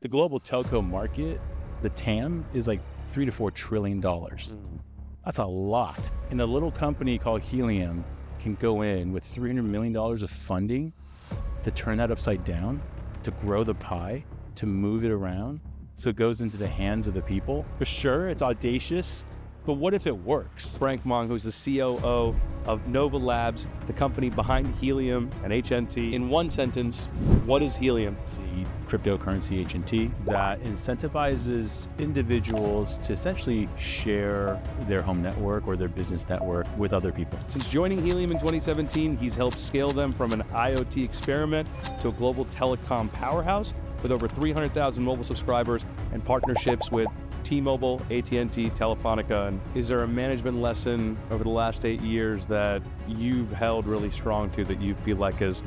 The global telco market, the TAM, is like $3 to $4 trillion. That's a lot. And a little company called Helium can go in with $300 million of funding to turn that upside down, to grow the pie, to move it around so it goes into the hands of the people. For sure, it's audacious, but what if it works? Frank Mong, who's the COO of Nova Labs, the company behind Helium and HNT. In one sentence, what is Helium? It's the cryptocurrency HNT that incentivizes individuals to essentially share their home network or their business network with other people. Since joining Helium in 2017, he's helped scale them from an IoT experiment to a global telecom powerhouse with over 300,000 mobile subscribers and partnerships with T-Mobile, AT&T, Telefonica. And is there a management lesson over the last 8 years that you've held really strong to that you feel like has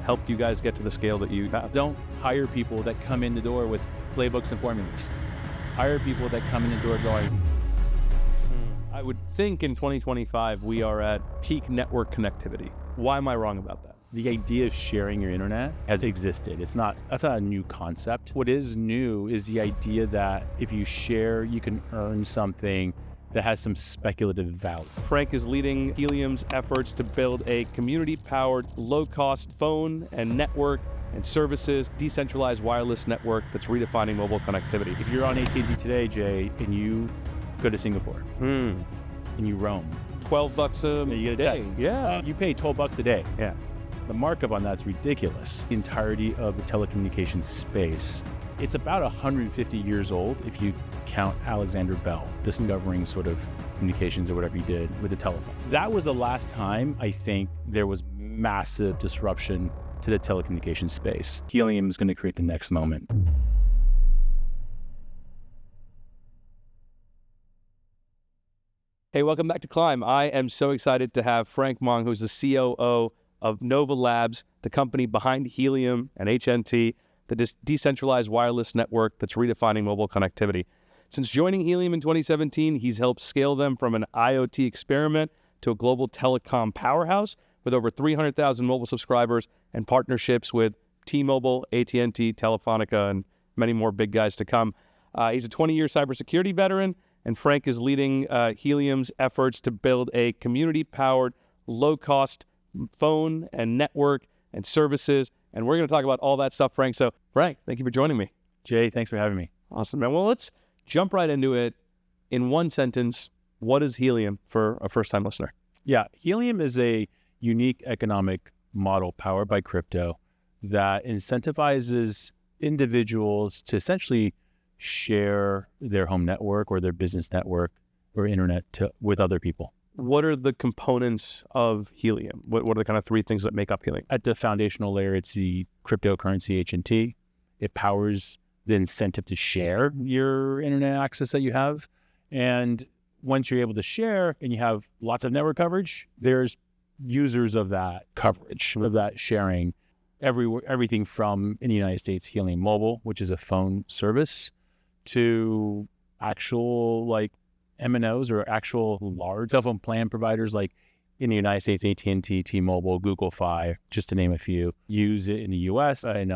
helped you guys get to the scale that you have? Don't hire people that come in the door with playbooks and formulas. Hire people that come in the door going, I would think in 2025 we are at peak network connectivity. Why am I wrong about that? The idea of sharing your internet has existed. That's not a new concept. What is new is the idea that if you share, you can earn something that has some speculative value. Frank is leading Helium's efforts to build a community-powered, low-cost phone and network and services, decentralized wireless network that's redefining mobile connectivity. If you're on AT&T today, Jay, and you go to Singapore and you roam, $12 you get a day. text. Yeah. You pay $12 a day. Yeah. The markup on that's ridiculous. The entirety of the telecommunications space, it's about 150 years old if you count Alexander Bell discovering sort of communications or whatever he did with the telephone. That was the last time I think there was massive disruption to the telecommunications space. Helium is going to create the next moment. Hey, welcome back to Climb. I am so excited to have Frank Mong, who's the COO of Nova Labs, the company behind Helium and HNT, the decentralized wireless network that's redefining mobile connectivity. Since joining Helium in 2017, he's helped scale them from an IoT experiment to a global telecom powerhouse with over 300,000 mobile subscribers and partnerships with T-Mobile, AT&T, Telefonica, and many more big guys to come. He's a 20-year cybersecurity veteran, and Frank is leading Helium's efforts to build a community-powered, low-cost phone and network and services. And we're going to talk about all that stuff, Frank. So, Frank, thank you for joining me. Jay, thanks for having me. Awesome, man. Well, let's jump right into it. In one sentence, what is Helium for a first-time listener? Yeah, Helium is a unique economic model powered by crypto that incentivizes individuals to essentially share their home network or their business network or internet with other people. What are the components of Helium? What are the kind of three things that make up Helium? At the foundational layer, it's the cryptocurrency HNT. It powers the incentive to share your internet access that you have. And once you're able to share and you have lots of network coverage, there's users of that coverage, of that sharing, everything from, in the United States, Helium Mobile, which is a phone service, to actual MNOs or actual large cell phone plan providers, like in the United States, AT&T, T-Mobile, Google Fi, just to name a few, use it in the US, and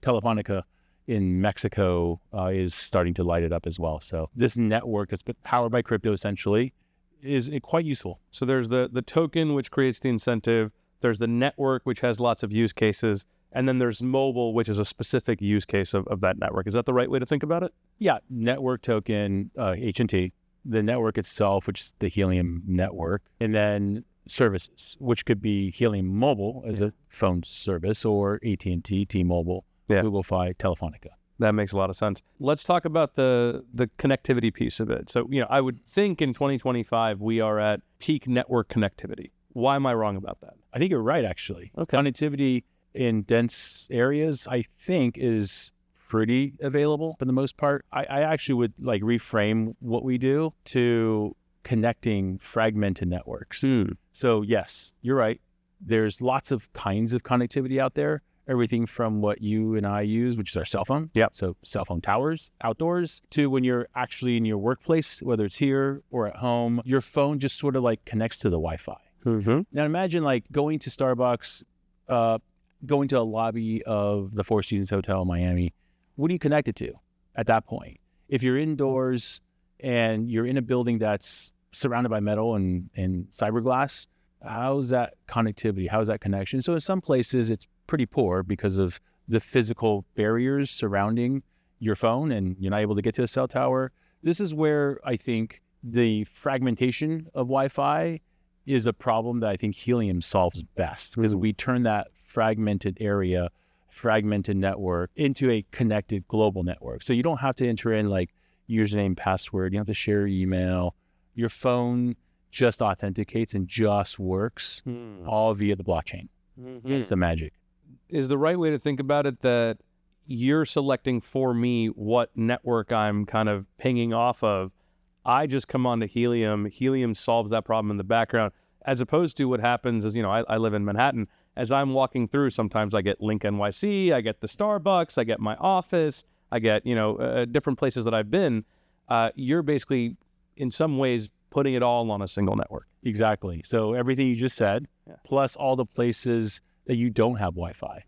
Telefonica in Mexico is starting to light it up as well. So this network that's powered by crypto essentially is quite useful. So there's the token, which creates the incentive. There's the network, which has lots of use cases. And then there's mobile, which is a specific use case of that network. Is that the right way to think about it? Yeah, network token, HNT, the network itself, which is the Helium network, and then services, which could be Helium Mobile as a phone service, or AT&T, T-Mobile, Google Fi, Telefonica. That makes a lot of sense. Let's talk about the connectivity piece of it. So, I would think in 2025, we are at peak network connectivity. Why am I wrong about that? I think you're right, actually. Okay. Connectivity in dense areas, I think, is pretty available for the most part. I actually would reframe what we do to connecting fragmented networks. So yes, you're right. There's lots of kinds of connectivity out there. Everything from what you and I use, which is our cell phone. Yeah. So cell phone towers outdoors, to when you're actually in your workplace, whether it's here or at home, your phone just sort of connects to the Wi-Fi. Now imagine going to Starbucks, going to a lobby of the Four Seasons Hotel in Miami, what are you connected to at that point? If you're indoors and you're in a building that's surrounded by metal and fiberglass, how's that connectivity? How's that connection? So in some places it's pretty poor because of the physical barriers surrounding your phone and you're not able to get to a cell tower. This is where I think the fragmentation of Wi-Fi is a problem that I think Helium solves best, because we turn that fragmented area, fragmented network into a connected global network. So you don't have to enter in like username, password. You don't have to share email. Your phone just authenticates and just works all via the blockchain. It's the magic. Is the right way to think about it that you're selecting for me what network I'm kind of pinging off of? I just come onto Helium. Helium solves that problem in the background, as opposed to what happens is, I live in Manhattan. As I'm walking through, sometimes I get LinkNYC, I get the Starbucks, I get my office, I get, different places that I've been. You're basically, in some ways, putting it all on a single network. Exactly. So everything you just said, plus all the places that you don't have Wi-Fi,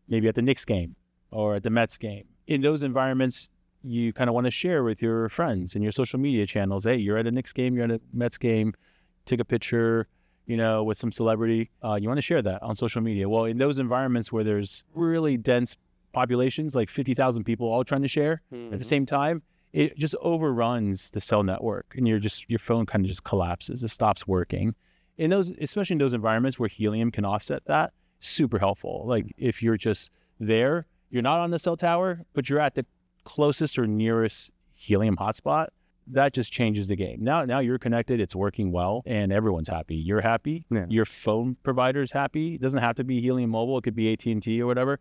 maybe at the Knicks game or at the Mets game. In those environments, you kind of want to share with your friends and your social media channels. Hey, you're at a Knicks game, you're at a Mets game, take a picture, with some celebrity. You want to share that on social media. Well, in those environments where there's really dense populations, like 50,000 people all trying to share at the same time, it just overruns the cell network and your phone kind of just collapses. It stops working. Especially in those environments where Helium can offset that, super helpful. Like if you're just there, you're not on the cell tower, but you're at the closest or nearest Helium hotspot, that just changes the game. Now you're connected, it's working well, and everyone's happy. You're happy, your phone provider's happy. It doesn't have to be Helium Mobile, it could be AT&T or whatever.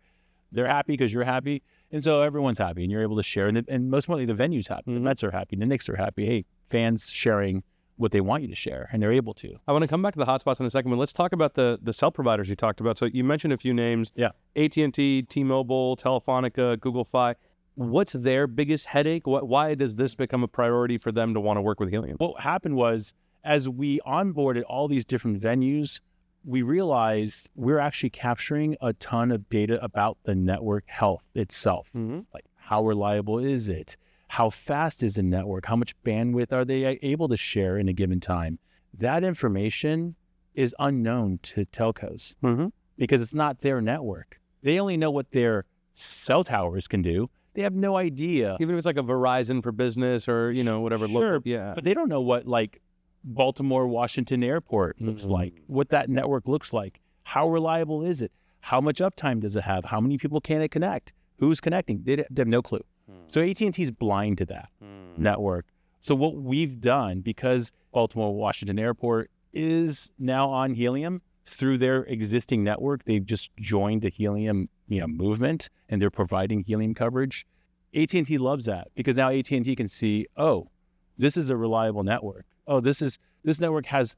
They're happy because you're happy, and so everyone's happy, and you're able to share. And most importantly, the venue's happy. The Mets are happy, the Knicks are happy. Hey, fans sharing what they want you to share, and they're able to. I want to come back to the hotspots in a second, but let's talk about the cell providers you talked about. So you mentioned a few names. Yeah. AT&T, T-Mobile, Telefonica, Google Fi. What's their biggest headache? Why does this become a priority for them to want to work with Helium? What happened was, as we onboarded all these different venues, we realized we're actually capturing a ton of data about the network health itself. Like how reliable is it? How fast is the network? How much bandwidth are they able to share in a given time? That information is unknown to telcos because it's not their network. They only know what their cell towers can do. They have no idea. Even if it's like a Verizon for business or, whatever. Sure, yeah. But they don't know what like Baltimore, Washington Airport looks like, what that network looks like. How reliable is it? How much uptime does it have? How many people can it connect? Who's connecting? They have no clue. So AT&T is blind to that network. So what we've done, because Baltimore, Washington Airport is now on Helium through their existing network, they've just joined the Helium movement, and they're providing Helium coverage. AT&T loves that because now AT&T can see, oh, this is a reliable network. Oh, this network has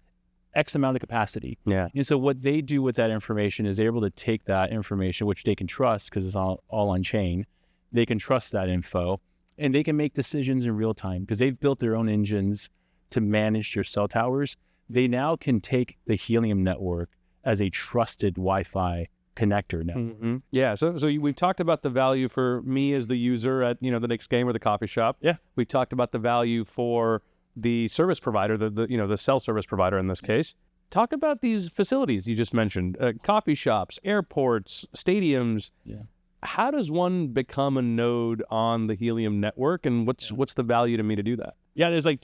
X amount of capacity. Yeah. And so what they do with that information is they're able to take that information, which they can trust because it's all on chain. They can trust that info, and they can make decisions in real time because they've built their own engines to manage your cell towers. They now can take the Helium network as a trusted Wi-Fi connector network. Yeah. So we've talked about the value for me as the user at the Knicks game or the coffee shop. Yeah. We talked about the value for the service provider, the cell service provider in this case. Talk about these facilities you just mentioned: coffee shops, airports, stadiums. Yeah. How does one become a node on the Helium network, and what's the value to me to do that? Yeah, there's like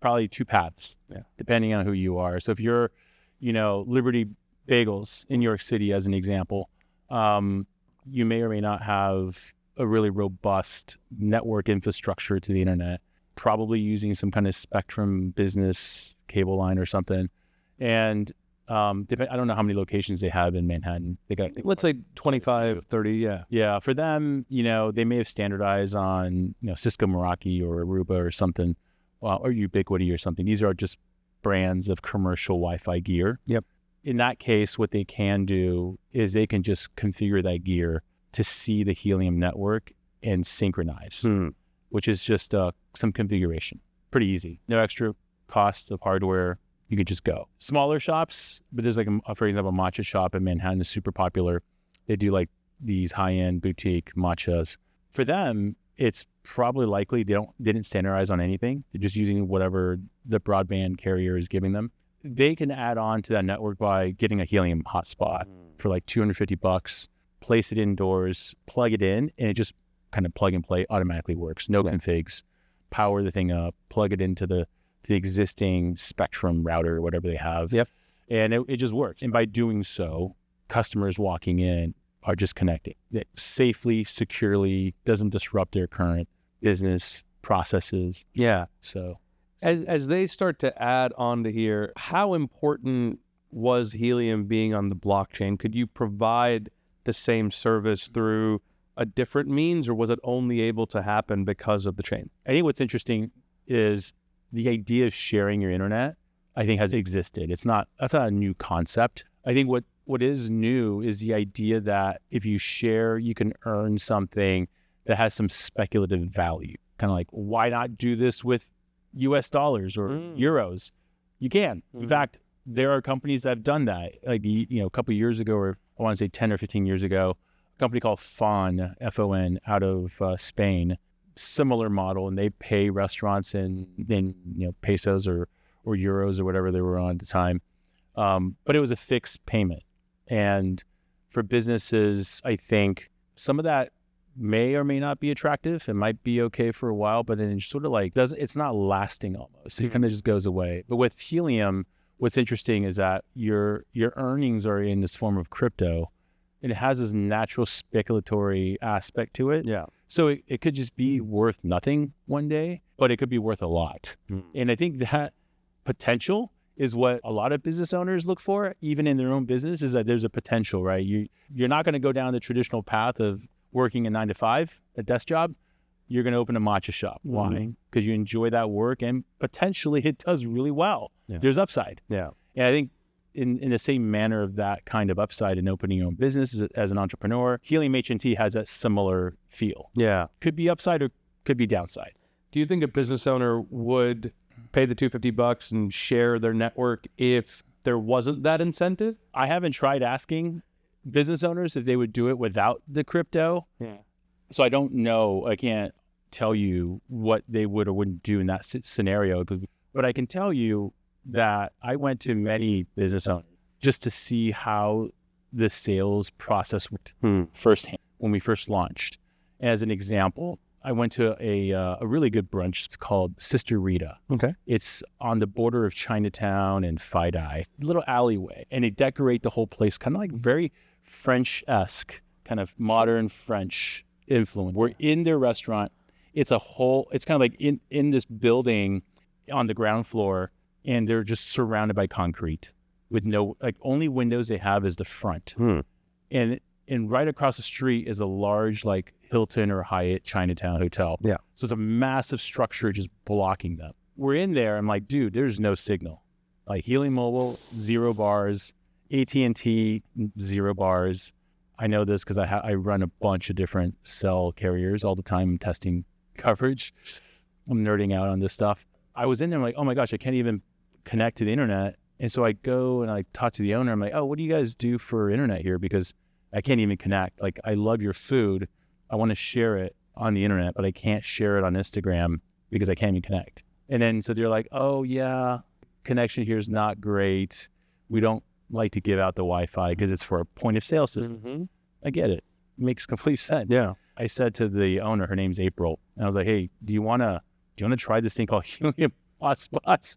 probably two paths, depending on who you are. So if you're, Liberty Bagels in New York City, as an example, you may or may not have a really robust network infrastructure to the internet, probably using some kind of Spectrum business cable line or something. And I don't know how many locations they have in Manhattan. They got, let's say 25, 30, yeah. Yeah, for them, they may have standardized on, Cisco Meraki or Aruba or something, or Ubiquiti or something. These are just brands of commercial Wi-Fi gear. Yep. In that case, what they can do is they can just configure that gear to see the Helium network and synchronize, which is just some configuration. Pretty easy. No extra cost of hardware. You could just go. Smaller shops, but there's like, for example, a matcha shop in Manhattan is super popular. They do like these high-end boutique matchas. For them, it's probably likely they didn't standardize on anything. They're just using whatever the broadband carrier is giving them. They can add on to that network by getting a Helium hotspot for like $250, place it indoors, plug it in, and it just kind of plug and play automatically works. No configs, power the thing up, plug it into the existing Spectrum router or whatever they have. Yep. And it just works. And by doing so, customers walking in are just connecting it safely, securely, doesn't disrupt their current business processes. Yeah. So as they start to add on to here, how important was Helium being on the blockchain? Could you provide the same service through a different means, or was it only able to happen because of the chain? I think what's interesting is the idea of sharing your internet, I think, has existed. That's not a new concept. I think what is new is the idea that if you share, you can earn something that has some speculative value. Kind of like, why not do this with US dollars or euros? You can. In fact, there are companies that have done that. Like, a couple of years ago, or I want to say 10 or 15 years ago, a company called FON, F-O-N, out of Spain, similar model, and they pay restaurants in pesos or euros or whatever they were on at the time. But it was a fixed payment. And for businesses, I think some of that may or may not be attractive. It might be okay for a while, but then it's sort of like it's not lasting almost. It kind of just goes away. But with Helium, what's interesting is that your earnings are in this form of crypto, and it has this natural speculatory aspect to it. Yeah. So it could just be worth nothing one day, but it could be worth a lot. And I think that potential is what a lot of business owners look for, even in their own business, is that there's a potential, right? You're not going to go down the traditional path of working a 9-to-5, a desk job. You're going to open a matcha shop. Why? Because you enjoy that work, and potentially it does really well. Yeah. There's upside. Yeah. And I think in the same manner of that kind of upside in opening your own business as an entrepreneur, Helium HNT has a similar feel. Yeah. Could be upside or could be downside. Do you think a business owner would pay the $250 and share their network if there wasn't that incentive? I haven't tried asking business owners if they would do it without the crypto. Yeah. So I don't know. I can't tell you what they would or wouldn't do in that scenario. But I can tell you that I went to many business owners just to see how the sales process worked firsthand when we first launched. As an example, I went to a really good brunch. It's called Sister Rita. Okay. It's on the border of Chinatown and Fidei, little alleyway. And they decorate the whole place kind of like very French-esque, kind of modern French influence. We're in their restaurant. It's kind of like in this building on the ground floor, and they're just surrounded by concrete with only windows they have is the front. And right across the street is a large Hilton or Hyatt Chinatown hotel. Yeah. So it's a massive structure just blocking them. We're in there. I'm like, dude, there's no signal. Like Helium Mobile, 0 bars. AT&T, 0 bars. I know this because I run a bunch of different cell carriers all the time. I'm testing coverage. I'm nerding out on this stuff. I was in there like, oh my gosh, I can't even connect to the internet. And so I go and I talk to the owner. I'm like, oh, what do you guys do for internet here? Because I can't even connect. Like, I love your food. I want to share it on the internet, but I can't share it on Instagram because I can't even connect. And then so they're like, oh yeah, connection here is not great. We don't like to give out the Wi-Fi because it's for a point of sale system. I get it. Makes complete sense. Yeah. I said to the owner, her name's April, and I was like, hey, do you want to try this thing called Helium hotspots?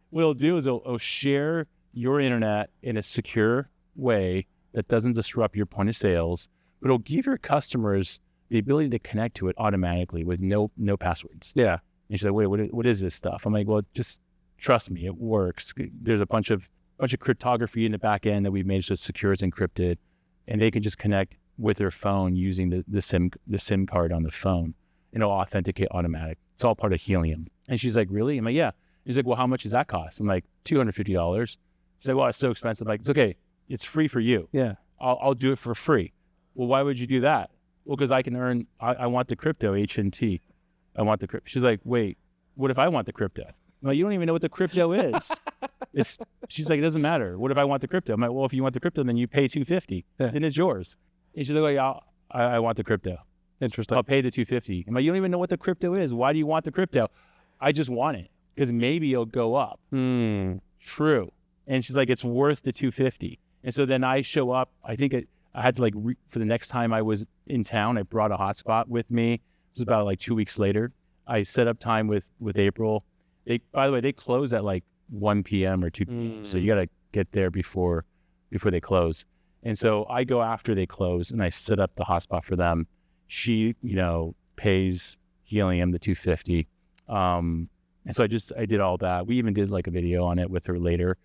What it'll do is it'll share your internet in a secure way that doesn't disrupt your point of sales, but it'll give your customers the ability to connect to it automatically with no passwords. Yeah. And she's like, wait, what is this stuff? I'm like, well, just trust me, it works. There's a bunch of cryptography in the back end that we've made so it's secure, it's encrypted, and they can just connect with their phone using the SIM card on the phone, and it'll authenticate automatic. It's all part of Helium. And she's like, really? I'm like, yeah. He's like, well, how much does that cost? I'm like, $250. She's like, well, it's so expensive. I'm like, it's okay. It's free for you. Yeah. I'll do it for free. Well, why would you do that? Well, because I can earn, I want the crypto, HNT. I want the crypto. She's like, wait, what if I want the crypto? I'm like, you don't even know what the crypto is. She's like, it doesn't matter. What if I want the crypto? I'm like, well, if you want the crypto, then you pay $250. Then it's yours. And she's like, I want the crypto. Interesting. I'll pay the $250. I'm like, you don't even know what the crypto is. Why do you want the crypto? I just want it because maybe it'll go up. True. And she's like, it's worth the $250. And so then I show up. I think I had to like, for the next time I was in town, I brought a hotspot with me. It was about like 2 weeks later. I set up time with April. By the way, they close at like 1 p.m. or 2 p.m. So you got to get there before they close. And so I go after they close and I set up the hotspot for them. She, pays Helium the $250. And so I did all that. We even did like a video on it with her later.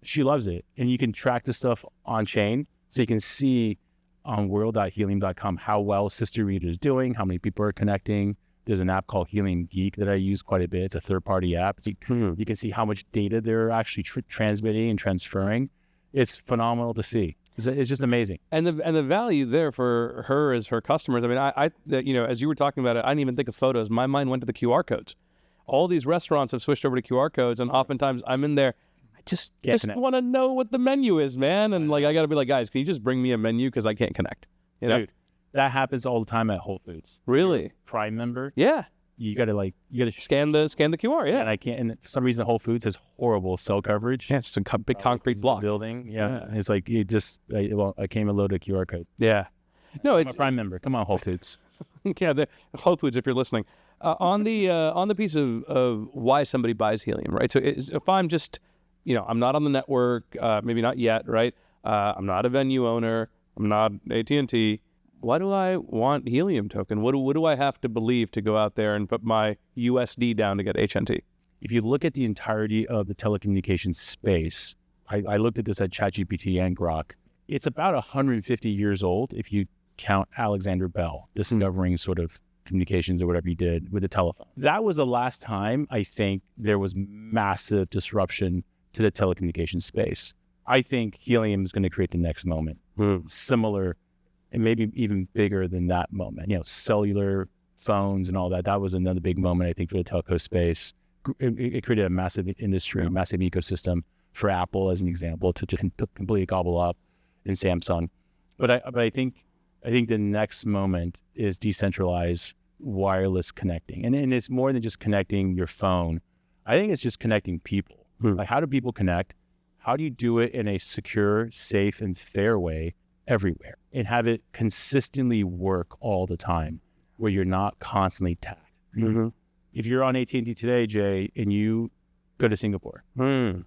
She loves it. And you can track this stuff on chain. So you can see on world.helium.com how well Sister Reader is doing, how many people are connecting. There's an app called Helium Geek that I use quite a bit. It's a third-party app. You can see how much data they're actually transmitting and transferring. It's phenomenal to see. It's just amazing. And the value there for her as her customers. I mean, I as you were talking about it, I didn't even think of photos. My mind went to the QR codes. All these restaurants have switched over to QR codes, and oftentimes I'm in there. I just want to know what the menu is, man. And like, I got to be like, guys, can you just bring me a menu because I can't connect? Dude, that happens all the time at Whole Foods. Really? Prime member. Yeah. You gotta scan the QR. Yeah. And I can't. And for some reason, Whole Foods has horrible cell coverage. Yeah, it's a big concrete block building. Yeah. And it's like I came and loaded a QR code. Yeah. No, I'm a Prime member. Come on, Whole Foods. Yeah, the Whole Foods. If you're listening, on the piece of why somebody buys Helium, right? So if I'm just, I'm not on the network, maybe not yet, right? I'm not a venue owner. I'm not AT&T. Why do I want Helium token? What do I have to believe to go out there and put my USD down to get HNT? If you look at the entirety of the telecommunications space, I looked at this at ChatGPT and Grok. It's about 150 years old if you count Alexander Bell discovering sort of communications or whatever he did with the telephone. That was the last time I think there was massive disruption to the telecommunications space. I think Helium is going to create the next moment, similar and maybe even bigger than that moment. Cellular phones and all that. That was another big moment, I think, for the telco space. It created a massive industry, a massive ecosystem for Apple, as an example, to just completely gobble up, and Samsung. But I think the next moment is decentralized wireless connecting, and it's more than just connecting your phone. I think it's just connecting people. Like, how do people connect? How do you do it in a secure, safe, and fair way everywhere, and have it consistently work all the time, where you're not constantly tagged? If you're on AT&T today, Jay, and you go to Singapore and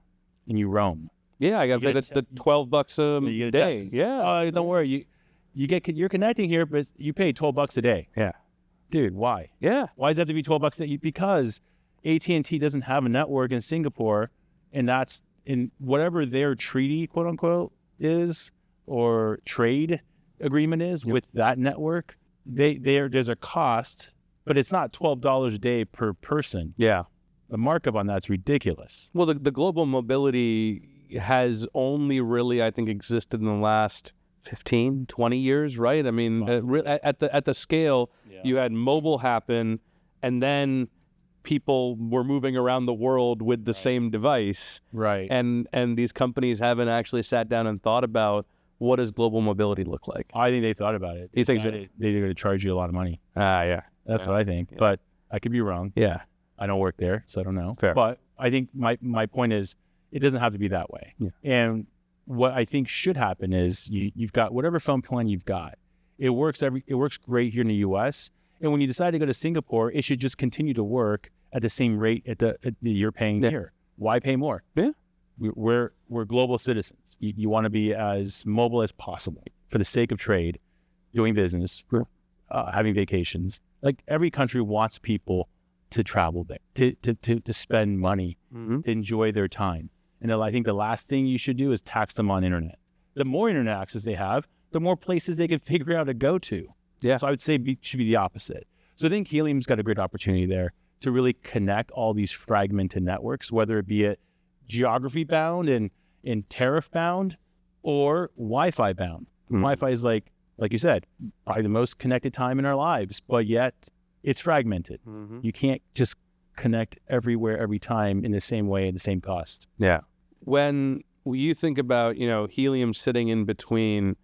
you roam, I got to pay the $12 a day. Yeah, don't worry, you're connecting here, but you pay $12 a day. Yeah, dude, why? Yeah, why does it have to be $12 a day? Because AT&T doesn't have a network in Singapore, and that's in whatever their treaty, quote unquote, is, or trade agreement is with that network. There's a cost, but it's not $12 a day per person. Yeah, the markup on that's ridiculous. Well, the global mobility has only really, I think, existed in the last 15, 20 years, right? I mean, at the scale, you had mobile happen, and then people were moving around the world with the same device. Right. And these companies haven't actually sat down and thought about, what does global mobility look like? I think they thought about it. You think so? They're going to charge you a lot of money. Yeah. That's what I think. Yeah. But I could be wrong. Yeah. I don't work there, so I don't know. Fair. But I think my point is, it doesn't have to be that way. Yeah. And what I think should happen is you've got whatever phone plan you've got. It works great here in the U.S. And when you decide to go to Singapore, it should just continue to work at the same rate that you're paying here. Why pay more? Yeah. We're global citizens. You want to be as mobile as possible for the sake of trade, doing business, having vacations. Like, every country wants people to travel there, to spend money, to enjoy their time. And I think the last thing you should do is tax them on internet. The more internet access they have, the more places they can figure out to go to. Yeah. So I would say it should be the opposite. So I think Helium's got a great opportunity there to really connect all these fragmented networks, whether it be a geography bound and tariff bound, or Wi-Fi bound. Wi-Fi is like you said, probably the most connected time in our lives, but yet it's fragmented. You can't just connect everywhere, every time in the same way at the same cost. Yeah. When you think about, Helium sitting in between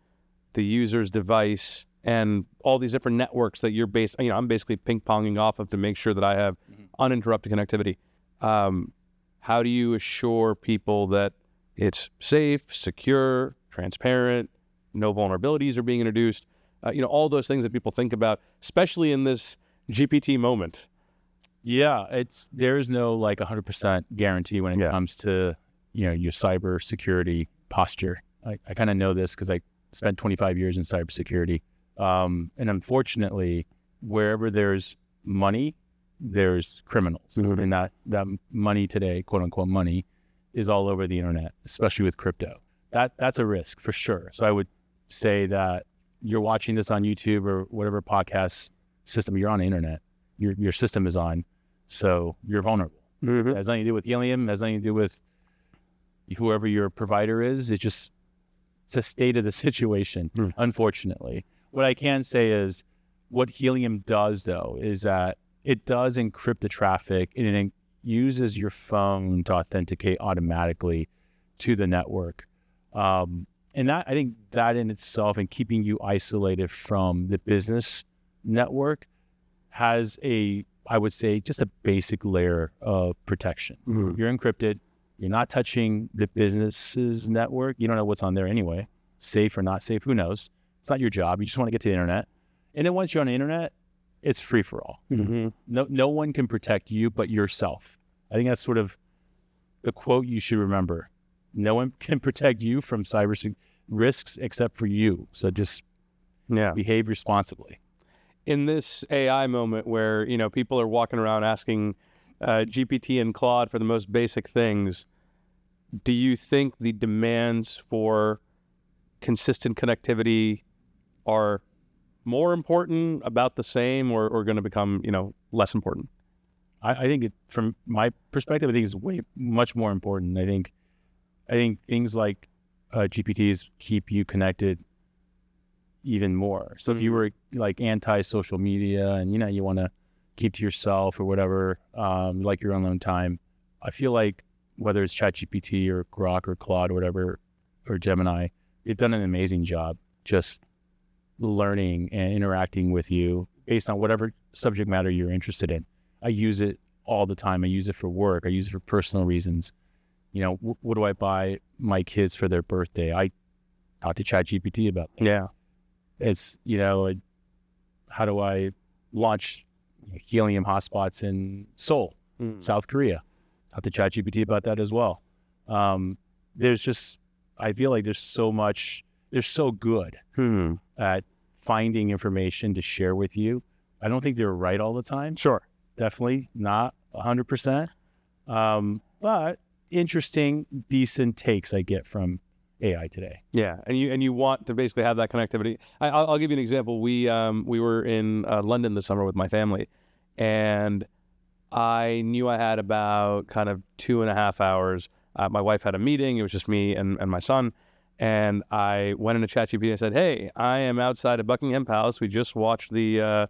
the user's device, and all these different networks that you're I'm basically ping-ponging off of to make sure that I have uninterrupted connectivity. How do you assure people that it's safe, secure, transparent, no vulnerabilities are being introduced? All those things that people think about, especially in this GPT moment. Yeah, there is no like 100% guarantee when it comes to your cyber security posture. I kind of know this because I spent 25 years in cybersecurity, and unfortunately, wherever there's money, there's criminals, and that money today, quote unquote money, is all over the internet, especially with crypto. That's a risk for sure. So I would say that you're watching this on YouTube or whatever podcast system you're on the internet, your system is on, so you're vulnerable. It has nothing to do with Helium, has nothing to do with whoever your provider is. It's a state of the situation, unfortunately. What I can say is what Helium does, though, is that it does encrypt the traffic, and it uses your phone to authenticate automatically to the network. And that, I think that in itself, and keeping you isolated from the business network, has I would say, just a basic layer of protection. You're encrypted. You're not touching the business's network. You don't know what's on there anyway. Safe or not safe, who knows? It's not your job. You just want to get to the internet. And then once you're on the internet, it's free for all. No one can protect you but yourself. I think that's sort of the quote you should remember. No one can protect you from cyber risks except for you. So just behave responsibly. In this AI moment where, people are walking around asking GPT and Claude for the most basic things, do you think the demands for consistent connectivity are more important, about the same, or going to become, less important? I think from my perspective, I think it's much more important. I think things like GPTs keep you connected even more. So if you were like anti-social media and you want to keep to yourself or whatever, like your own alone time, I feel like whether it's ChatGPT or Grok or Claude or whatever, or Gemini, they've done an amazing job just learning and interacting with you based on whatever subject matter you're interested in. I use it all the time. I use it for work. I use it for personal reasons. What do I buy my kids for their birthday? I talk to ChatGPT about that. Yeah. It's, how do I launch Helium hotspots in Seoul, South Korea? Talk to ChatGPT about that as well. I feel like they're so good at finding information to share with you. I don't think they're right all the time. Sure. Definitely not 100%. But interesting, decent takes I get from AI today. Yeah, and you want to basically have that connectivity. I'll give you an example. We were in London this summer with my family, and I knew I had about kind of 2.5 hours. My wife had a meeting. It was just me and my son. And I went into ChatGPT and said, "Hey, I am outside of Buckingham Palace. We just watched the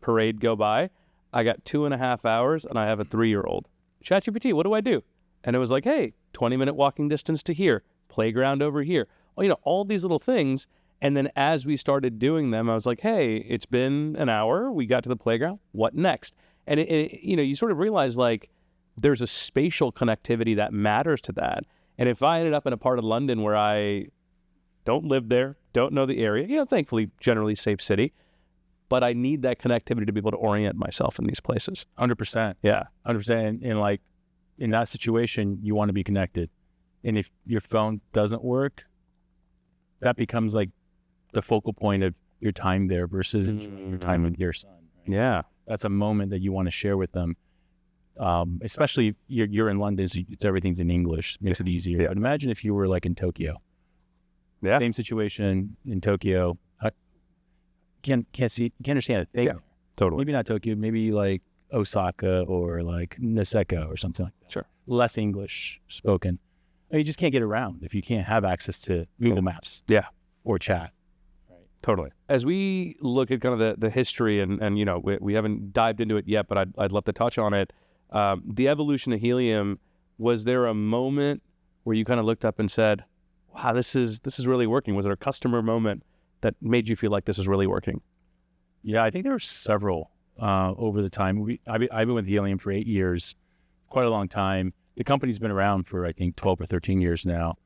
parade go by. I got 2.5 hours, and I have a 3-year-old. ChatGPT, what do I do?" And it was like, "Hey, 20-minute walking distance to here, playground over here." Well, all these little things. And then as we started doing them, I was like, "Hey, it's been an hour. We got to the playground. What next?" And you sort of realize like there's a spatial connectivity that matters to that. And if I ended up in a part of London where I don't live there, don't know the area, thankfully, generally safe city, but I need that connectivity to be able to orient myself in these places. 100%. Yeah. 100%. And like in that situation, you want to be connected. And if your phone doesn't work, that becomes like the focal point of your time there versus your time with your son. Right? Yeah. That's a moment that you want to share with them. Especially if you're in London, so everything's in English, makes it easier. Yeah. But imagine if you were like in Tokyo. Yeah. Same situation in Tokyo. Can't understand a thing. Yeah, totally. Maybe not Tokyo, maybe like Osaka or like Niseko or something like that. Sure. Less English spoken. You just can't get around if you can't have access to Google Maps. Yeah. Or chat. Right. Totally. As we look at kind of the history and we haven't dived into it yet, but I'd love to touch on it. The evolution of Helium, was there a moment where you kind of looked up and said, "Wow, this is really working"? Was there a customer moment that made you feel like this is really working? Yeah, I think there were several over the time. I've been with Helium for 8 years, quite a long time. The company's been around for, I think, 12 or 13 years now,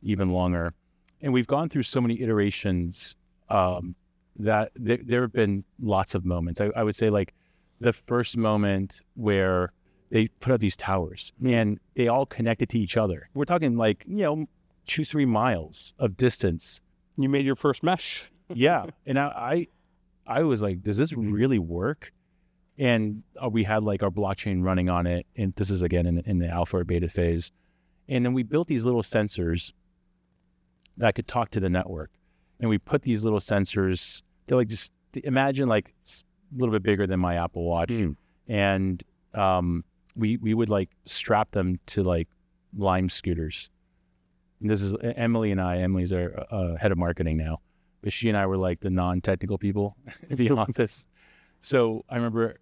even longer. And we've gone through so many iterations that there have been lots of moments. I would say like the first moment where they put up these towers and they all connected to each other. We're talking like, 2-3 miles of distance. You made your first mesh. Yeah. And I was like, does this really work? And we had like our blockchain running on it. And this is again in the alpha or beta phase. And then we built these little sensors that could talk to the network. And we put these little sensors, they're like, just imagine like a little bit bigger than my Apple Watch. And we would like strap them to like Lime scooters. And this is Emily and I. Emily's our head of marketing now. But she and I were like the non-technical people in the office. So I remember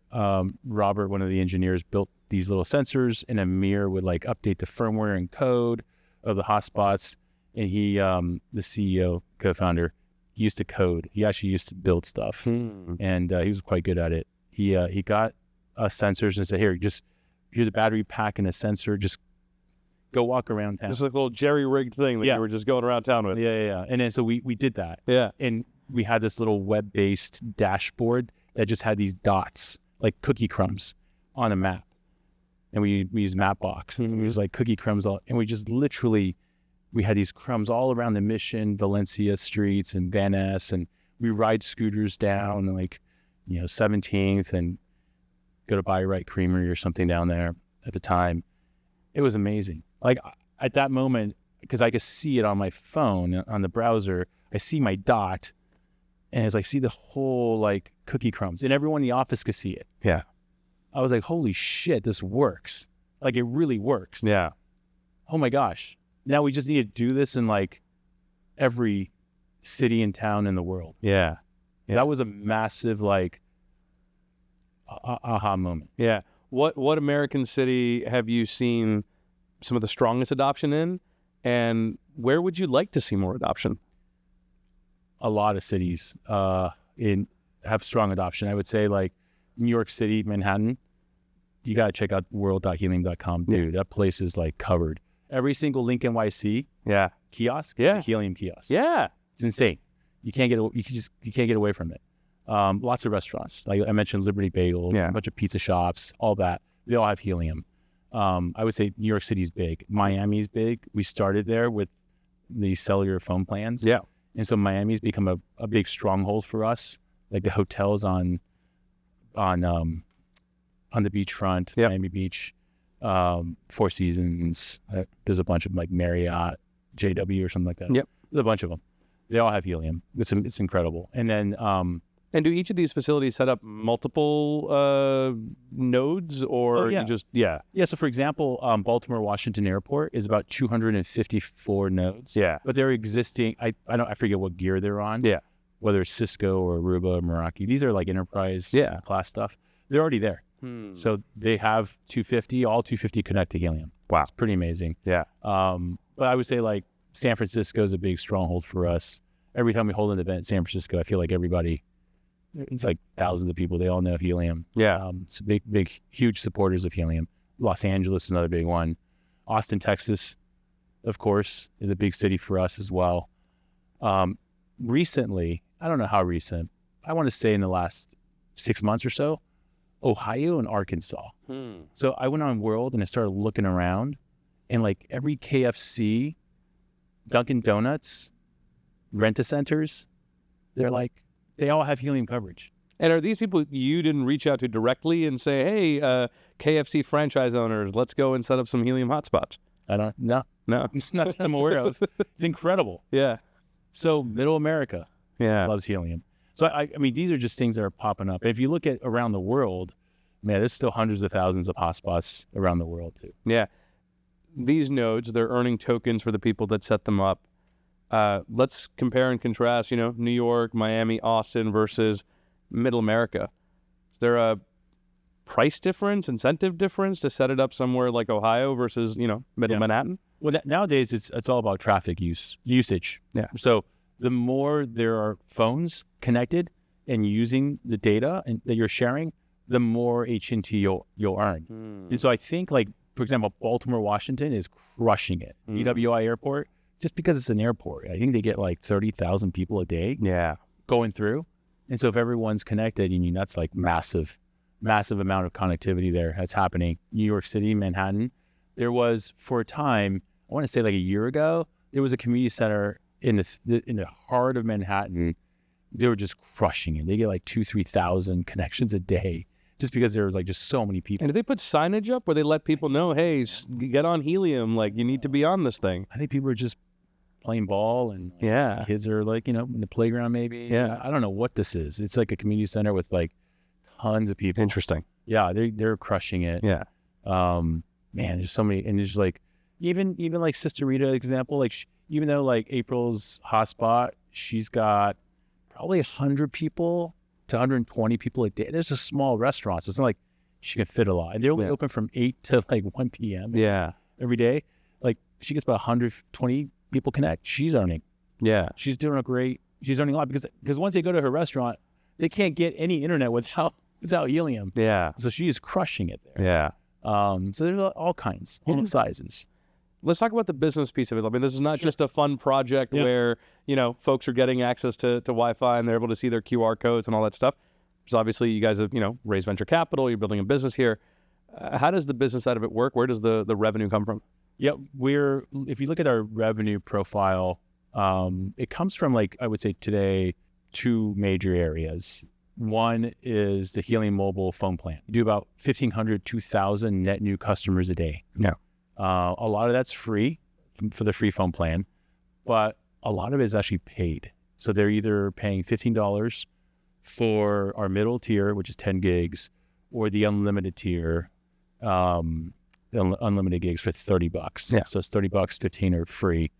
Robert, one of the engineers, built these little sensors, and Amir would like update the firmware and code of the hotspots. And he, the CEO, co-founder, used to code. He actually used to build stuff, and he was quite good at it. He got us sensors and said, here's a battery pack and a sensor. Just go walk around town. Just like a little jerry-rigged thing that you were just going around town with. Yeah. And then so we did that. Yeah. And we had this little web-based dashboard that just had these dots, like cookie crumbs, on a map. And we used Mapbox. And we was like cookie crumbs and we just literally, we had these crumbs all around the Mission, Valencia streets and Van Ness, and we ride scooters down like, 17th and go to Buy-Right Creamery or something down there at the time. It was amazing. Like at that moment, because I could see it on my phone, on the browser, I see my dot, and it's like, see the whole like cookie crumbs, and everyone in the office could see it. Yeah. I was like, holy shit, this works. Like it really works. Yeah. Oh my gosh. Now we just need to do this in like every city and town in the world. Yeah. That was a massive like aha moment. Yeah. What American city have you seen some of the strongest adoption in, and where would you like to see more adoption? A lot of cities have strong adoption. I would say like New York City, Manhattan. You got to check out world.helium.com. Dude, that place is like covered. Every single LinkNYC kiosk is a Helium kiosk. Yeah. It's insane. You can't get away from it. Lots of restaurants. Like I mentioned, Liberty Bagel, a bunch of pizza shops, all that. They all have Helium. I would say New York City's big. Miami's big. We started there with the cellular phone plans. Yeah. And so Miami's become a big stronghold for us. Like the hotels on the beachfront, Miami Beach, Four Seasons. There's a bunch of like Marriott, JW or something like that. Yep. There's a bunch of them. They all have Helium. It's incredible. And then and do each of these facilities set up multiple nodes, or you just So for example, Baltimore Washington Airport is about 254 nodes. Yeah. But they're existing. I forget what gear they're on. Yeah. Whether it's Cisco or Aruba or Meraki. These are like enterprise class stuff. They're already there. So they have 250. All 250 connect to Helium. Wow. It's pretty amazing. Yeah. But I would say like San Francisco is a big stronghold for us. Every time we hold an event in San Francisco, I feel like it's like thousands of people. They all know Helium. Yeah. It's big, huge supporters of Helium. Los Angeles is another big one. Austin, Texas, of course, is a big city for us as well. Recently, I don't know how recent, I want to say in the last 6 months or so, Ohio and Arkansas. So I went on World and I started looking around, and like every KFC, Dunkin' Donuts, Rent-A-Centers, they all have Helium coverage. And are these people you didn't reach out to directly and say, hey, KFC franchise owners, let's go and set up some Helium hotspots? No. It's not that I'm aware of. It's incredible. Yeah. So Middle America loves Helium. So I mean, these are just things that are popping up. If you look at around the world, man, there's still hundreds of thousands of hotspots around the world too. Yeah. These nodes, they're earning tokens for the people that set them up. Let's compare and contrast, New York, Miami, Austin versus Middle America. Is there a price difference, incentive difference to set it up somewhere like Ohio versus, Middle Manhattan? Well, nowadays it's all about traffic usage. Yeah. So the more there are phones connected and using the data and that you're sharing, the more HNT you'll earn. And so I think, like, for example, Baltimore, Washington is crushing it. EWI Airport, just because it's an airport, I think they get like 30,000 people a day going through. And so if everyone's connected, that's like massive amount of connectivity there that's happening. New York City, Manhattan, there was, for a time, I want to say like a year ago, there was a community center in the heart of Manhattan. They were just crushing it. They get like 2,000-3,000 connections a day just because there was like just so many people. And did they put signage up where they let people know, hey, get on Helium, like you need to be on this thing? I think people are just playing ball and kids are like, in the playground maybe. Yeah. I don't know what this is. It's like a community center with like tons of people. Interesting. Yeah, they're crushing it. Yeah. Man, there's so many, and there's like, even like Sister Rita example, like even though like April's hotspot, she's got probably 100 people to 120 people a day. There's a small restaurant, so it's not like she can fit a lot. And they're only open from 8 to like 1 p.m. Every day. Like she gets about 120 people connect. She's earning. Yeah. She's doing she's earning a lot because once they go to her restaurant, they can't get any internet without Helium. Yeah. So she's crushing it there. Yeah. So there's all kinds, all sizes. Let's talk about the business piece of it. I mean, this is not just a fun project where, folks are getting access to Wi-Fi and they're able to see their QR codes and all that stuff. Because obviously you guys have, raised venture capital, you're building a business here. How does the business side of it work? Where does the revenue come from? Yeah, if you look at our revenue profile, it comes from, like, I would say today, 2 major areas. One is the Helium Mobile phone plan. You do about 1,500, 2,000 net new customers a day. Yeah. A lot of that's free for the free phone plan, but a lot of it is actually paid. So they're either paying $15 for our middle tier, which is 10 gigs, or the unlimited tier, unlimited gigs for $30. Yeah. So it's $30, 15 are free.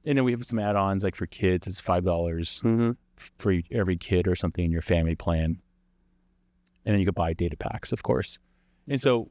And then we have some add-ons, like for kids, it's $5 for every kid or something in your family plan. And then you could buy data packs, of course. And so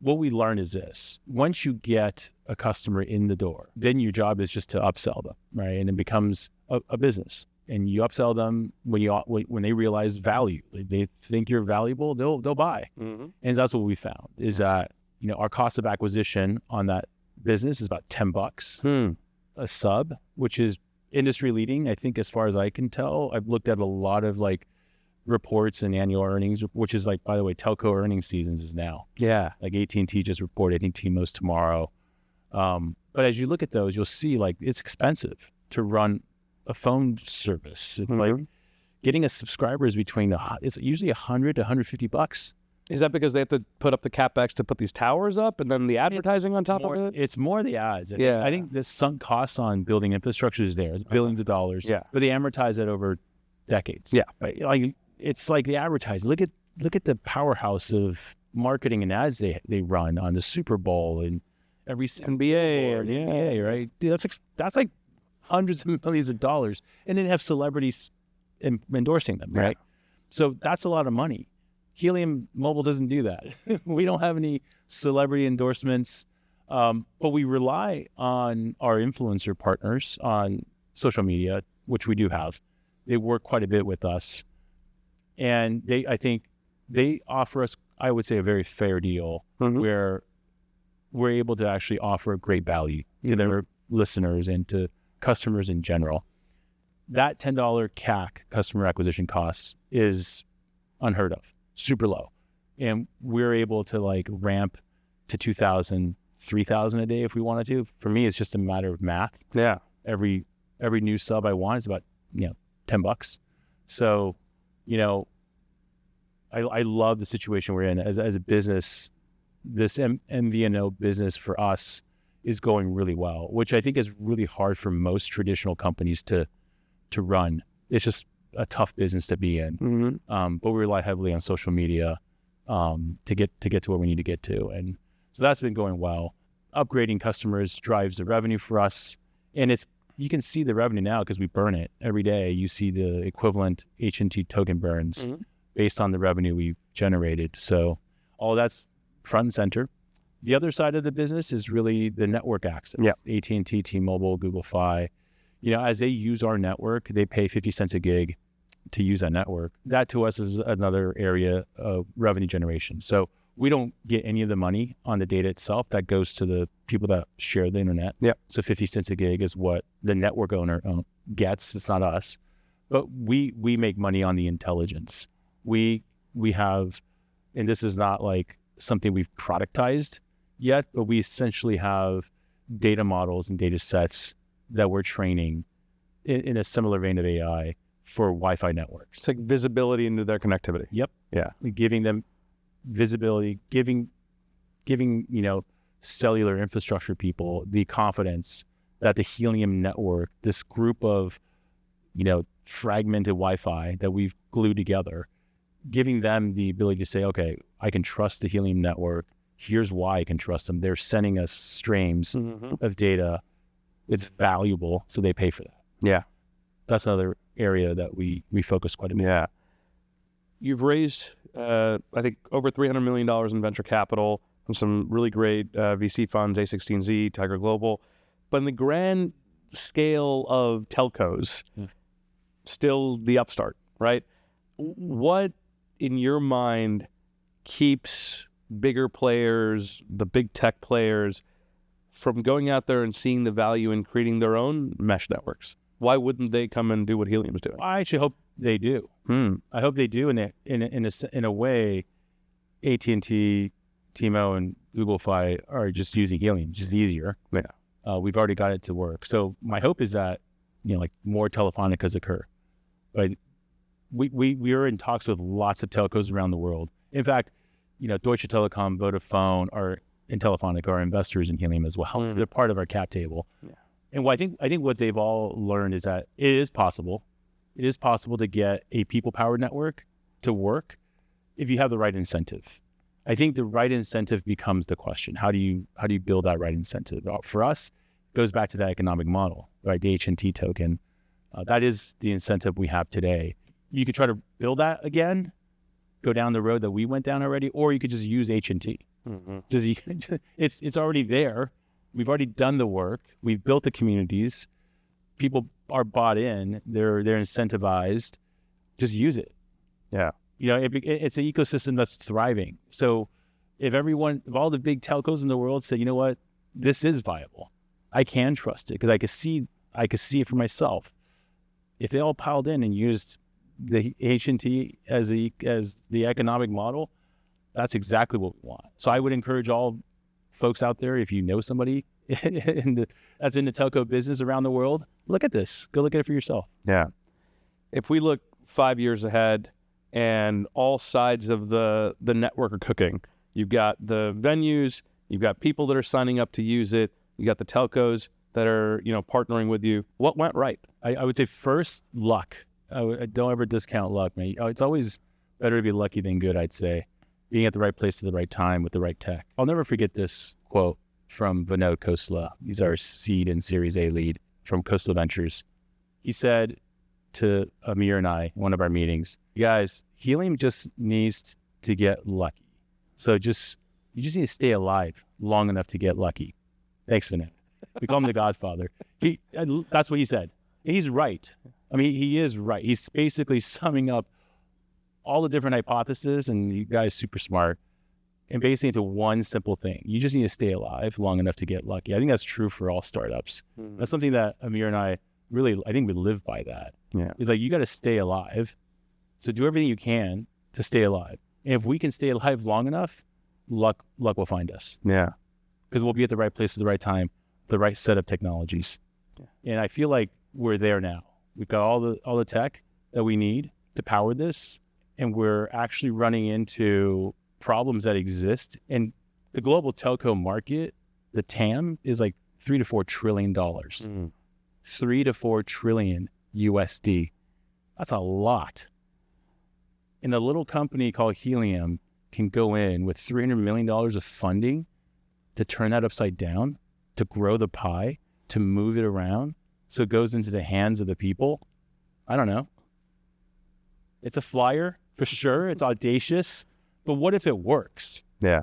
what we learn is this: once you get a customer in the door, then your job is just to upsell them, right? And it becomes a business. And you upsell them when they realize value. They think you're valuable, they'll buy. And that's what we found is that, our cost of acquisition on that business is about $10 a sub, which is industry leading. I think, as far as I can tell, I've looked at a lot of like reports and annual earnings, which is like, by the way, telco earnings seasons is now. Yeah. Like AT&T just reported, I think T-Most tomorrow. But as you look at those, you'll see like it's expensive to run a phone service. It's like getting a subscriber is it's usually $100 to $150. Is that because they have to put up the CapEx to put these towers up and then the advertising on top of it? It's more the ads. Yeah. I think the sunk costs on building infrastructure is there. It's billions of dollars. Yeah. But they amortize it over decades. Yeah. Right? Like, it's like the advertising. Look at the powerhouse of marketing and ads they run on the Super Bowl and every NBA. NBA, right? Dude, that's like hundreds of millions of dollars. And then have celebrities endorsing them, right? So that's a lot of money. Helium Mobile doesn't do that. We don't have any celebrity endorsements, but we rely on our influencer partners on social media, which we do have. They work quite a bit with us. And I think they offer us, I would say, a very fair deal where we're able to actually offer great value to their listeners and to customers in general. That $10 CAC, customer acquisition costs, is unheard of, super low. And we're able to like ramp to 2,000, 3,000 a day if we wanted to. For me, it's just a matter of math. Yeah. Every new sub I want is about, $10. So, I love the situation we're in as a business. This MVNO business for us is going really well, which I think is really hard for most traditional companies to run. It's just a tough business to be in. But we rely heavily on social media to get to where we need to get to, and so that's been going well. Upgrading customers drives the revenue for us, and you can see the revenue now because we burn it every day. You see the equivalent HNT token burns based on the revenue we've generated. So all that's front and center. The other side of the business is really the network access. Yeah. AT&T, T-Mobile, Google Fi. as they use our network, they pay 50 cents a gig to use that network. That to us is another area of revenue generation. So we don't get any of the money on the data itself. That goes to the people that share the internet. Yep. So 50 cents a gig is what the network owner gets. It's not us. But we make money on the intelligence. We have, and this is not like something we've productized yet, but we essentially have data models and data sets that we're training in a similar vein of AI for Wi-Fi networks. It's like visibility into their connectivity. Yep. Yeah. Giving them visibility, giving cellular infrastructure people the confidence that the Helium network, this group of, fragmented Wi-Fi that we've glued together, giving them the ability to say, okay, I can trust the Helium network. Here's why I can trust them. They're sending us streams of data. It's valuable, so they pay for that. Yeah. That's another area that we focus quite a bit. Yeah. You've raised, I think, over $300 million in venture capital from some really great VC funds, A16Z, Tiger Global. But in the grand scale of telcos, still the upstart, right? What, in your mind, keeps bigger players, the big tech players, from going out there and seeing the value in creating their own mesh networks? Why wouldn't they come and do what Helium's doing? I actually hope they do. I hope they do. In a way, AT&T, T-Mo, and Google Fi are just using Helium. It's just easier. Yeah. We've already got it to work. So my hope is that more Telefonicas occur. But we are in talks with lots of telcos around the world. In fact, Deutsche Telekom, Vodafone, and Telefonica are investors in Helium as well. So they're part of our cap table. Yeah. And I think what they've all learned is that it is possible. It is possible to get a people-powered network to work if you have the right incentive. I think the right incentive becomes the question. How do you build that right incentive? For us, it goes back to that economic model, right? The HNT token. That is the incentive we have today. You could try to build that again, go down the road that we went down already, or you could just use HNT. It's already there. We've already done the work. We've built the communities. People are bought in. They're incentivized. Just use it. Yeah. It's an ecosystem that's thriving. So if all the big telcos in the world said, you know what, this is viable, I can trust it because I could see it for myself. If they all piled in and used the HNT as the economic model, that's exactly what we want. So I would encourage all folks out there, if you know somebody that's in the telco business around the world, look at this. Go look at it for yourself. Yeah. If we look 5 years ahead and all sides of the network are cooking, you've got the venues, you've got people that are signing up to use it, you got the telcos that are partnering with you. What went right? I would say first, luck. I don't ever discount luck, man. It's always better to be lucky than good, I'd say. Being at the right place at the right time with the right tech. I'll never forget this quote from Vinod Khosla. He's our seed and Series A lead from Khosla Ventures. He said to Amir and I in one of our meetings, guys, Helium just needs to get lucky. So you just need to stay alive long enough to get lucky. Thanks, Vinod. We call him the Godfather. That's what he said. He's right. I mean, he is right. He's basically summing up all the different hypotheses, and you guys super smart, and basically into one simple thing. You just need to stay alive long enough to get lucky. I think that's true for all startups. That's something that Amir and I I think we live by that. Yeah. It's like, you got to stay alive. So do everything you can to stay alive. And if we can stay alive long enough, luck will find us. Yeah. Because we'll be at the right place at the right time, the right set of technologies. Yeah. And I feel like we're there now. We've got all the tech that we need to power this, and we're actually running into problems that exist. And the global telco market, the TAM, is like $3 to $4 trillion. $3 to $4 trillion USD. That's a lot. And a little company called Helium can go in with $300 million of funding to turn that upside down, to grow the pie, to move it around so it goes into the hands of the people. I don't know. It's a flyer for sure. It's audacious. But what if it works? Yeah.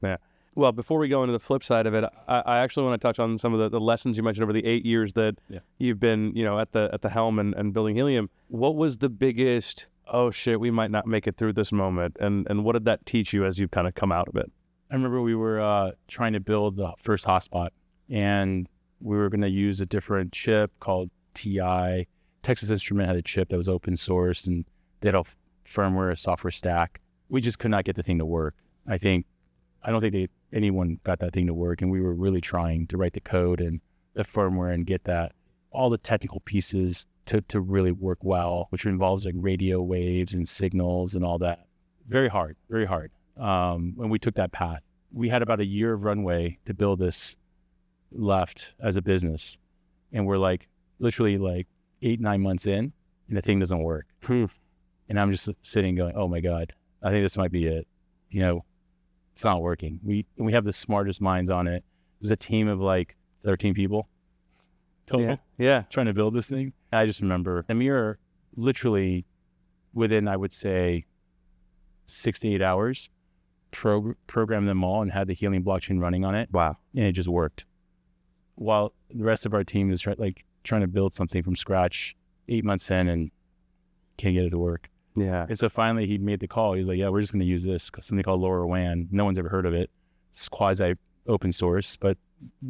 Yeah. Well, before we go into the flip side of it, I actually want to touch on some of the lessons you mentioned over the 8 years that you've been, at the helm and building Helium. What was the biggest, oh shit, we might not make it through this moment? And what did that teach you as you've kind of come out of it? I remember we were trying to build the first hotspot, and we were going to use a different chip called TI. Texas Instrument had a chip that was open source, and they had a firmware, a software stack. We just could not get the thing to work. I don't think anyone got that thing to work, and we were really trying to write the code and the firmware and get all the technical pieces to really work well, which involves like radio waves and signals and all that. Very hard, very hard. When we took that path, we had about a year of runway to build this left as a business, and we're like literally like 8-9 months in, and the thing doesn't work. And I'm just sitting going, oh my God, I think this might be it. It's not working. We have the smartest minds on it. There's a team of like 13 people total. Yeah. Trying to build this thing. I just remember Amir literally within, I would say, 6 to 8 hours, programmed them all and had the Helium blockchain running on it. Wow. And it just worked. While the rest of our team is trying to build something from scratch 8 months in and can't get it to work. Yeah. And so finally he made the call. He's like, yeah, we're just going to use this, something called LoRaWAN. No one's ever heard of it. It's quasi open source, but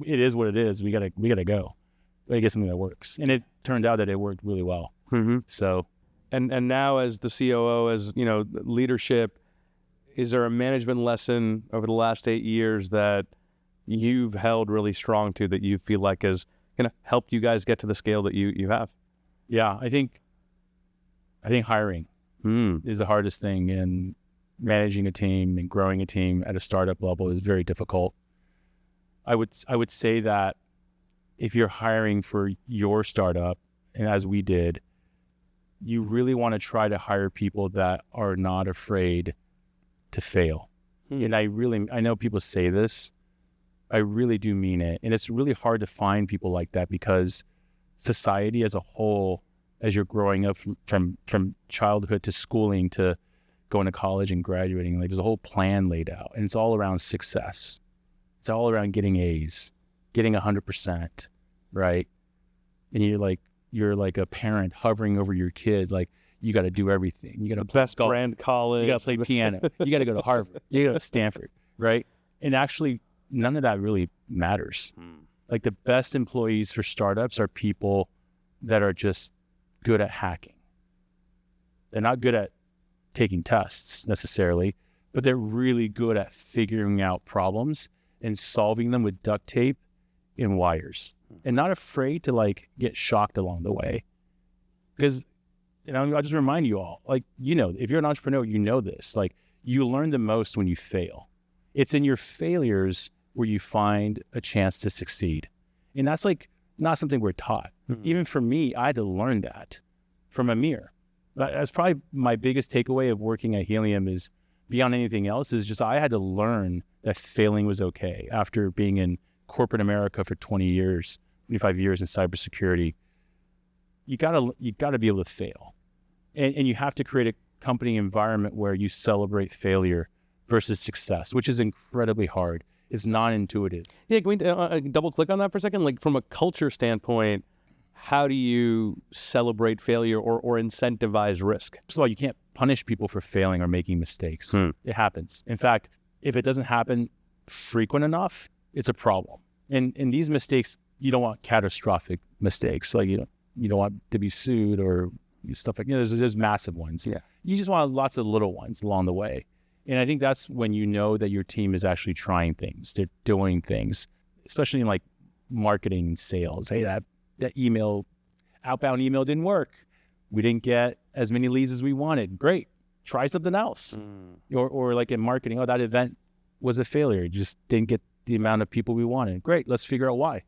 it is what it is. We gotta go. We gotta get something that works. And it turned out that it worked really well. Mm-hmm. So, and now as the COO, as leadership, is there a management lesson over the last 8 years that you've held really strong to that you feel like has kind of helped you guys get to the scale that you have? Yeah, I think hiring is the hardest thing, and managing a team and growing a team at a startup level is very difficult. I would say that if you're hiring for your startup, and as we did, you really want to try to hire people that are not afraid to fail. And I know people say this, I really do mean it. And it's really hard to find people like that because society as a whole, as you're growing up from childhood to schooling to going to college and graduating, like there's a whole plan laid out, and it's all around success. It's all around getting A's, getting 100%, right? And you're like a parent hovering over your kid, like you got to do everything. You got to best brand college. You got to play piano. You got to go to Harvard. You got to go to Stanford, right? And actually, none of that really matters. Like the best employees for startups are people that are just good at hacking. They're not good at taking tests necessarily, but they're really good at figuring out problems and solving them with duct tape and wires, and not afraid to like get shocked along the way. Because, I'll just remind you all, like, if you're an entrepreneur, you know this, like you learn the most when you fail. It's in your failures where you find a chance to succeed. And that's like not something we're taught. Even for me, I had to learn that from Amir. That's probably my biggest takeaway of working at Helium, is beyond anything else, is just I had to learn that failing was okay. After being in corporate America for 25 years in cybersecurity, you gotta be able to fail. And you have to create a company environment where you celebrate failure versus success, which is incredibly hard. It's non-intuitive. Yeah, can we double click on that for a second? Like from a culture standpoint, how do you celebrate failure or incentivize risk? First of all, you can't punish people for failing or making mistakes. It happens. In fact, if it doesn't happen frequent enough, it's a problem. And these mistakes, you don't want catastrophic mistakes. Like, you don't want to be sued or stuff like that. There's massive ones. Yeah. You just want lots of little ones along the way. And I think that's when you know that your team is actually trying things. They're doing things, especially in like marketing and sales. Hey, that outbound email didn't work. We didn't get as many leads as we wanted. Great. Try something else. Or like in marketing, that event was a failure. Just didn't get the amount of people we wanted. Great. Let's figure out why.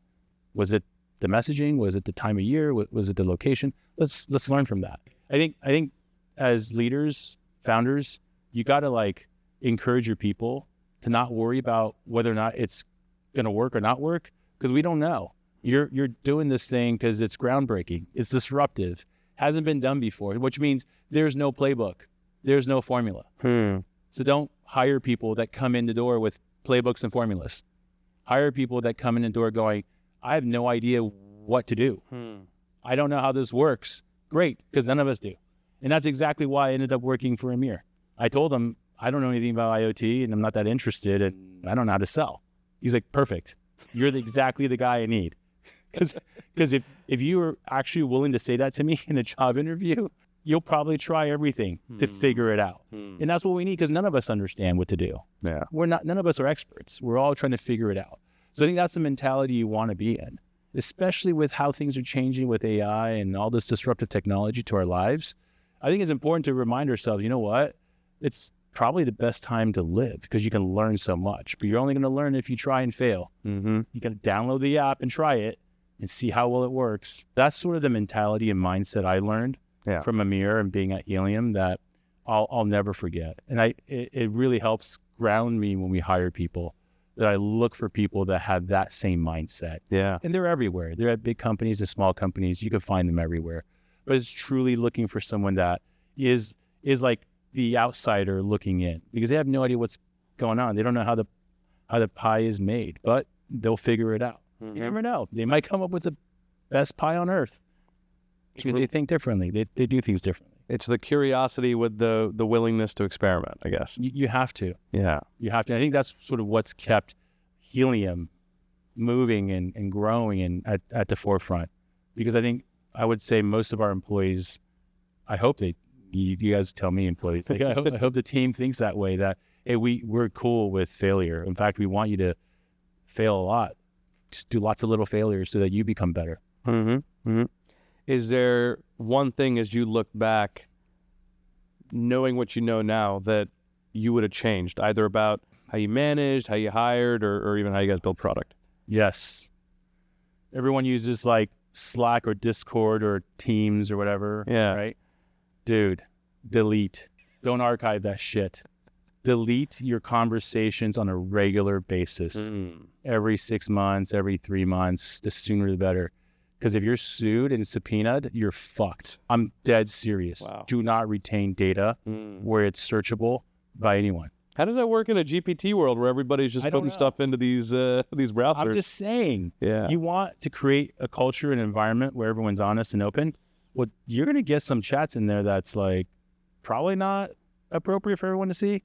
Was it the messaging? Was it the time of year? Was it the location? Let's learn from that. I think as leaders, founders, you got to like encourage your people to not worry about whether or not it's going to work or not work, because we don't know. You're doing this thing because it's groundbreaking. It's disruptive. Hasn't been done before, which means there's no playbook. There's no formula. So don't hire people that come in the door with playbooks and formulas. Hire people that come in the door going, I have no idea what to do. I don't know how this works. Great, because none of us do. And that's exactly why I ended up working for Amir. I told him, I don't know anything about IoT and I'm not that interested and I don't know how to sell. He's like, perfect. You're exactly the guy I need. Because if you were actually willing to say that to me in a job interview, you'll probably try everything to figure it out. And that's what we need, because none of us understand what to do. Yeah. None of us are experts. We're all trying to figure it out. So I think that's the mentality you want to be in, especially with how things are changing with AI and all this disruptive technology to our lives. I think it's important to remind ourselves, you know what? It's probably the best time to live because you can learn so much, but you're only going to learn if you try and fail. You got to download the app and try it and see how well it works. That's sort of the mentality and mindset I learned from Amir and being at Helium that I'll never forget. And it really helps ground me when we hire people, that I look for people that have that same mindset. Yeah. And they're everywhere. They're at big companies and small companies. You can find them everywhere. But it's truly looking for someone that is like the outsider looking in, because they have no idea what's going on. They don't know how the pie is made, but they'll figure it out. You never know. They might come up with the best pie on earth because they think differently. They do things differently. It's the curiosity with the willingness to experiment, I guess. You have to. Yeah. You have to. I think that's sort of what's kept Helium moving and growing and at the forefront. Because I would say most of our employees, I hope you guys tell me employees, like, I hope the team thinks that way, that, hey, we're cool with failure. In fact, we want you to fail a lot. Just do lots of little failures so that you become better. Is there one thing as you look back, knowing what you know now, that you would have changed, either about how you managed, how you hired, or even how you guys build product? Yes. Everyone uses like Slack or Discord or Teams or whatever. Yeah. Right? Dude, delete. Don't archive that shit. Delete your conversations on a regular basis. Every 6 months, every 3 months, the sooner the better. Because if you're sued and subpoenaed, you're fucked. I'm dead serious. Wow. Do not retain data where it's searchable by anyone. How does that work in a GPT world where everybody's just putting stuff into these browsers? I'm just saying. Yeah. You want to create a culture and environment where everyone's honest and open. Well, you're going to get some chats in there that's like probably not appropriate for everyone to see.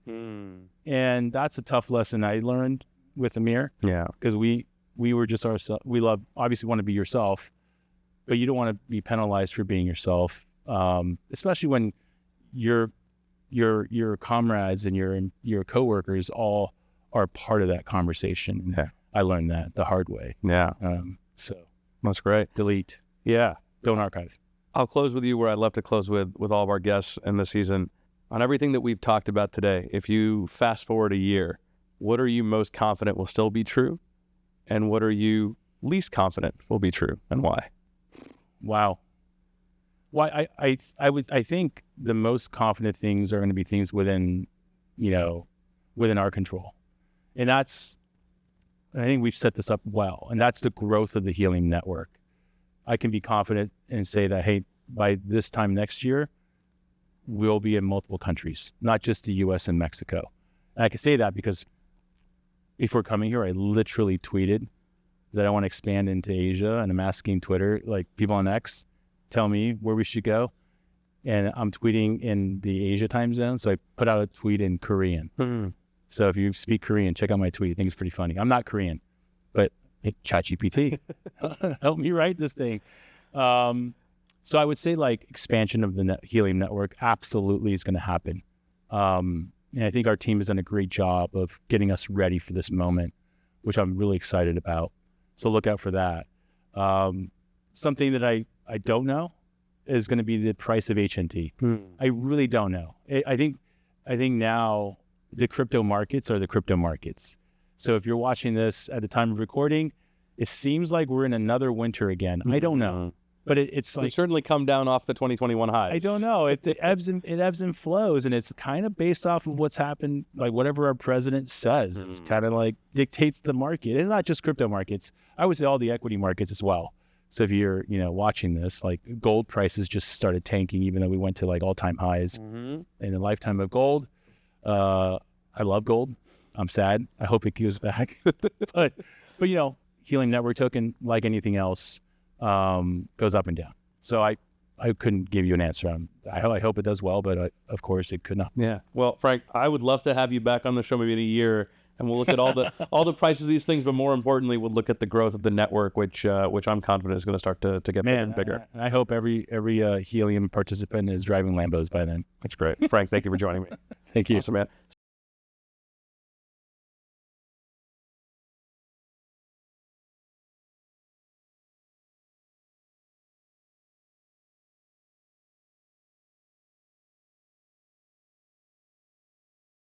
And that's a tough lesson I learned with Amir. Yeah. Because we were just ourselves. We obviously want to be yourself, but you don't want to be penalized for being yourself. Especially when your comrades and your coworkers all are part of that conversation. Yeah. I learned that the hard way. Yeah. So that's great. Delete. Yeah. Don't archive. I'll close with you where I'd love to close with all of our guests in the season. On everything that we've talked about today, if you fast forward a year, what are you most confident will still be true? And what are you least confident will be true, and why? Wow. Why I think the most confident things are going to be things within our control. And I think we've set this up well, and that's the growth of the Helium network. I can be confident and say that, hey, by this time next year, we'll be in multiple countries, not just the US and Mexico. And I can say that because before coming here, I literally tweeted that I want to expand into Asia, and I'm asking Twitter, like people on X, tell me where we should go. And I'm tweeting in the Asia time zone, so I put out a tweet in Korean. So if you speak Korean, check out my tweet. I think it's pretty funny. I'm not Korean, but hey, ChatGPT, help me write this thing. So I would say like expansion of the Helium network absolutely is going to happen. And I think our team has done a great job of getting us ready for this moment, which I'm really excited about. So look out for that. Something that I don't know is going to be the price of HNT. I really don't know. I think now the crypto markets are the crypto markets. So if you're watching this at the time of recording, it seems like we're in another winter again. I don't know. But it's like, we've certainly come down off the 2021 highs. I don't know. It ebbs and flows, and it's kind of based off of what's happened, like whatever our president says. It's kind of like dictates the market. And not just crypto markets. I would say all the equity markets as well. So if you're watching this, like gold prices just started tanking, even though we went to like all-time highs in the lifetime of gold. I love gold. I'm sad. I hope it goes back. but Helium Network Token, like anything else, goes up and down. So I couldn't give you an answer. I hope it does well, but of course it could not. Yeah. Well, Frank, I would love to have you back on the show maybe in a year, and we'll look at all the prices of these things, but more importantly, we'll look at the growth of the network, which I'm confident is going to start to get bigger and bigger. I hope every Helium participant is driving Lambos by then. That's great. Frank, thank you for joining me. Thank you. Awesome, man.